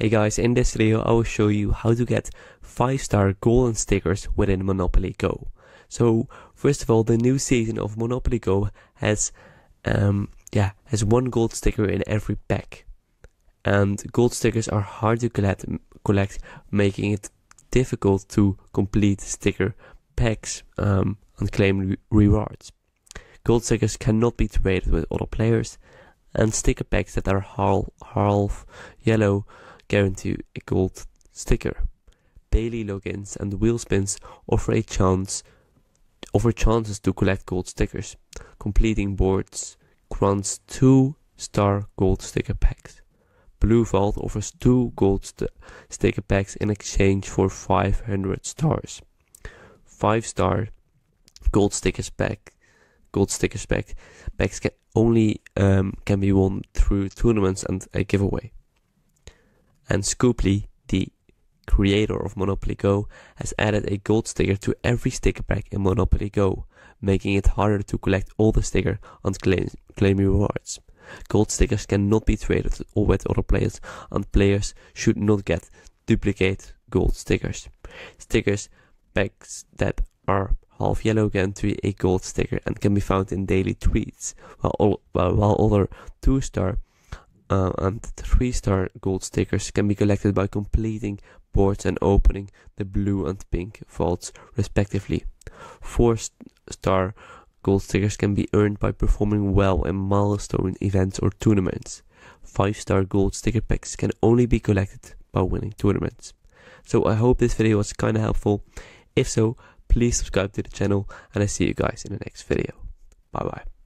Hey guys, in this video I will show you how to get 5-star golden stickers within Monopoly Go. So first of all, the new season of Monopoly Go has one gold sticker in every pack. And gold stickers are hard to collect, making it difficult to complete sticker packs and claim rewards. Gold stickers cannot be traded with other players, and sticker packs that are half yellow guarantee a gold sticker. Daily logins and wheel spins offer chances to collect gold stickers. Completing boards grants 2-star gold sticker packs. Blue Vault offers 2 gold sticker packs in exchange for 500 stars. 5-star gold stickers packs can only can be won through tournaments and a giveaway. And Scooply, the creator of Monopoly Go, has added a gold sticker to every sticker pack in Monopoly Go, making it harder to collect all the stickers and claim rewards. Gold stickers cannot be traded with other players, and players should not get duplicate gold stickers. Stickers packs that are half yellow guarantee a gold sticker and can be found in daily treats, while other 2-star and 3-star gold stickers can be collected by completing boards and opening the blue and pink vaults respectively. 4-star gold stickers can be earned by performing well in milestone events or tournaments. 5-star gold sticker packs can only be collected by winning tournaments. So I hope this video was kinda helpful. If so, please subscribe to the channel, and I see you guys in the next video. Bye bye.